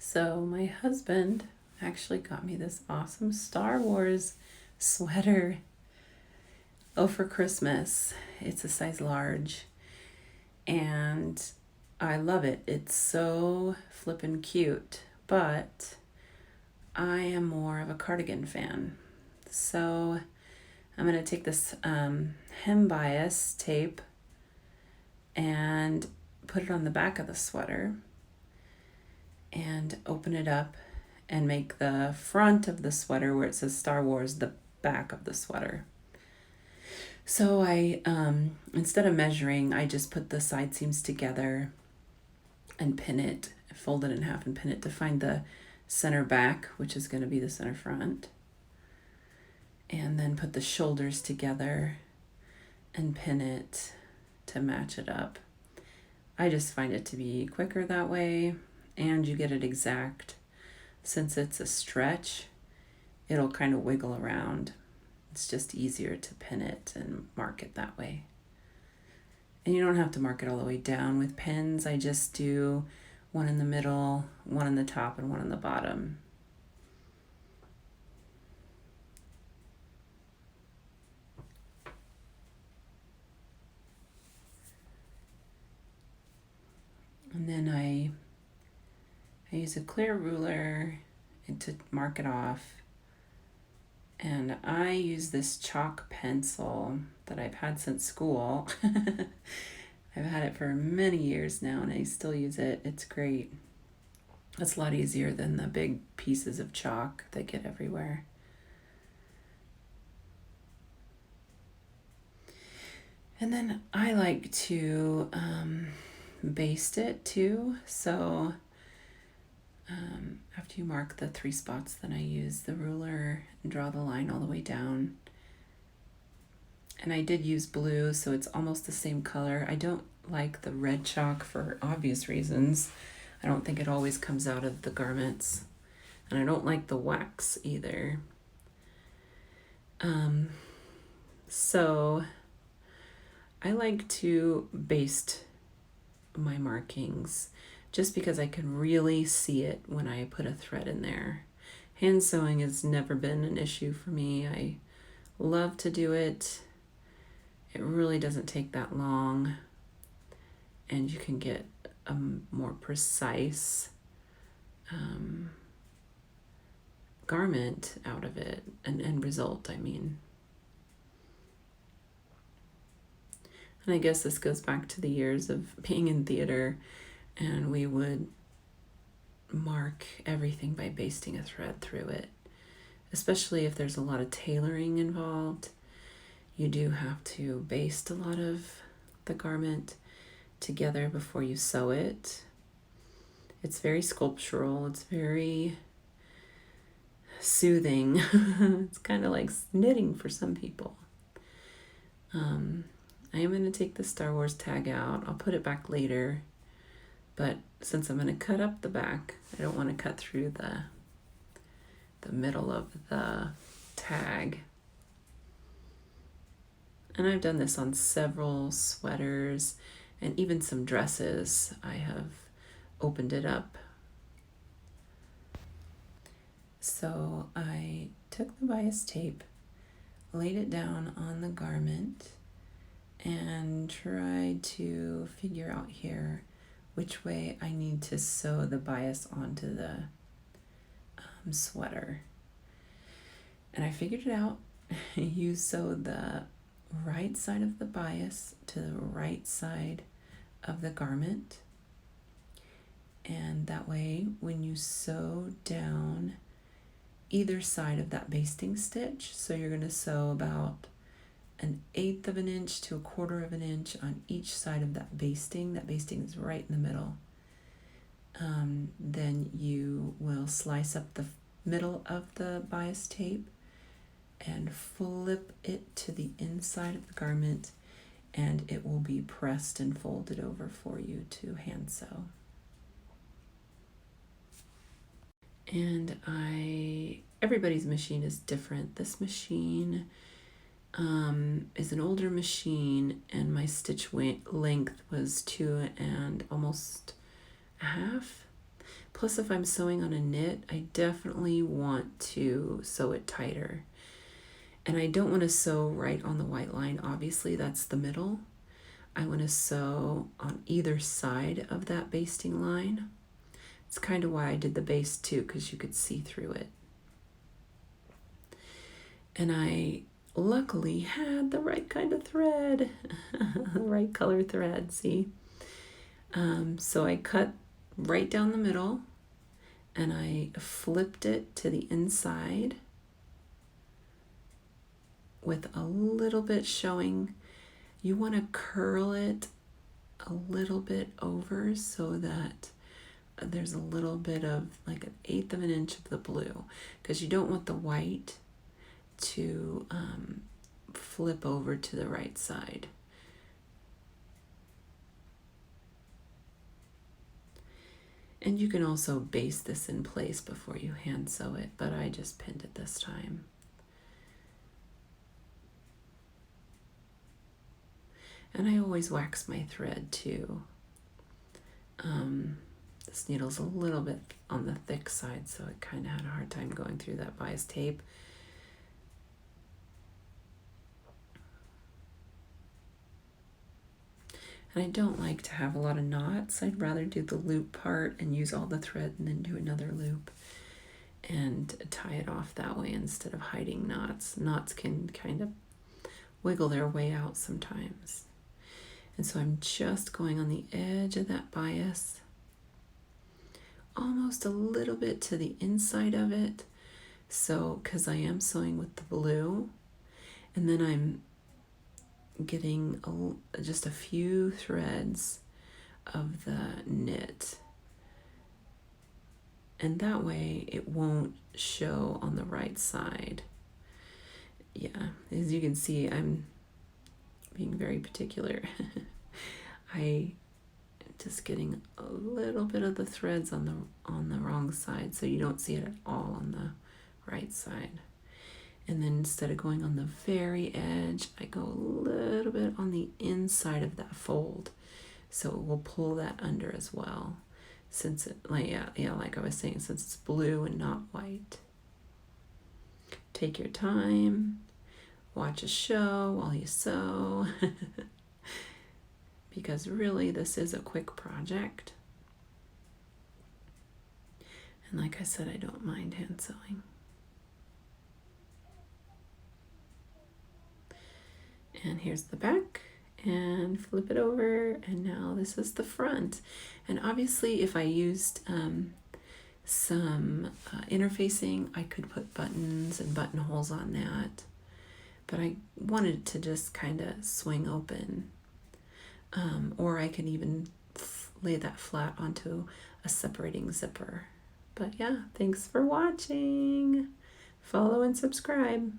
So my husband actually got me this awesome Star Wars sweater. Oh, for Christmas. It's a size large and I love it. It's so flippin' cute, but I am more of a cardigan fan. So I'm going to take this hem bias tape and put it on the back of the sweater and open it up and make the front of the sweater where it says Star Wars the back of the sweater. So I, instead of measuring, I just put the side seams together and pin it, fold it in half and pin it to find the center back, which is going to be the center front. And then put the shoulders together and pin it to match it up. I just find it to be quicker that way, and you get it exact. Since it's a stretch, it'll kind of wiggle around. It's just easier to pin it and mark it that way. And you don't have to mark it all the way down with pins. I just do one in the middle, one in the top, and one in the bottom. And then I use a clear ruler to mark it off. And I use this chalk pencil that I've had since school. I've had it for many years now and I still use it. It's great. It's a lot easier than the big pieces of chalk that get everywhere. And then I like to baste it too. So after you mark the 3 spots, then I use the ruler and draw the line all the way down. And I did use blue, so it's almost the same color. I don't like the red chalk for obvious reasons. I don't think it always comes out of the garments. And I don't like the wax either. So I like to baste my markings just because I can really see it when I put a thread in there. Hand sewing has never been an issue for me. I love to do it. It really doesn't take that long, and you can get a more precise garment out of it, an end result, I mean. And I guess this goes back to the years of being in theater, and we would mark everything by basting a thread through it, especially if there's a lot of tailoring involved. You do have to baste a lot of the garment together before you sew it. It's very sculptural. It's very soothing. It's kind of like knitting for some people. I am going to take the Star Wars tag out. I'll put it back later, but since I'm going to cut up the back, I don't want to cut through the middle of the tag. And I've done this on several sweaters and even some dresses. I have opened it up. So I took the bias tape, laid it down on the garment, and tried to figure out here which way I need to sew the bias onto the sweater. And I figured it out. You sew the right side of the bias to the right side of the garment, and that way when you sew down either side of that basting stitch, so you're going to sew about 1/8 of an inch to 1/4 of an inch on each side of that basting is right in the middle, then you will slice up the middle of the bias tape and flip it to the inside of the garment, and it will be pressed and folded over for you to hand sew. And everybody's machine is different. This machine is an older machine, and my stitch length was 2 and almost a half. plus if I'm sewing on a knit, I definitely want to sew it tighter. And I don't want to sew right on the white line. Obviously, that's the middle. I want to sew on either side of that basting line. It's kind of why I did the base too, because you could see through it. And I luckily had the right kind of thread, the right color thread, see? So I cut right down the middle and I flipped it to the inside with a little bit showing. You want to curl it a little bit over so that there's a little bit of like 1/8 of an inch of the blue, because you don't want the white to flip over to the right side. And you can also baste this in place before you hand sew it, but I just pinned it this time. And I always wax my thread too. This needle's a little bit on the thick side, so it kind of had a hard time going through that bias tape. And I don't like to have a lot of knots. I'd rather do the loop part and use all the thread and then do another loop and tie it off that way instead of hiding knots. Knots can kind of wiggle their way out sometimes. And so I'm just going on the edge of that bias, almost a little bit to the inside of it. So, because I am sewing with the blue, and then I'm getting just a few threads of the knit. And that way it won't show on the right side. Yeah, as you can see, I'm being very particular. I just getting a little bit of the threads on the wrong side, so you don't see it at all on the right side. And then instead of going on the very edge, I go a little bit on the inside of that fold, so it will pull that under as well, since it, like I was saying, since it's blue and not white. Take your time, watch a show while you sew, because really this is a quick project. And like I said, I don't mind hand sewing. And here's the back, and flip it over, and now this is the front. And obviously if I used some interfacing, I could put buttons and buttonholes on that, but I wanted to just kind of swing open, or I can even lay that flat onto a separating zipper. But yeah, thanks for watching. Follow and subscribe.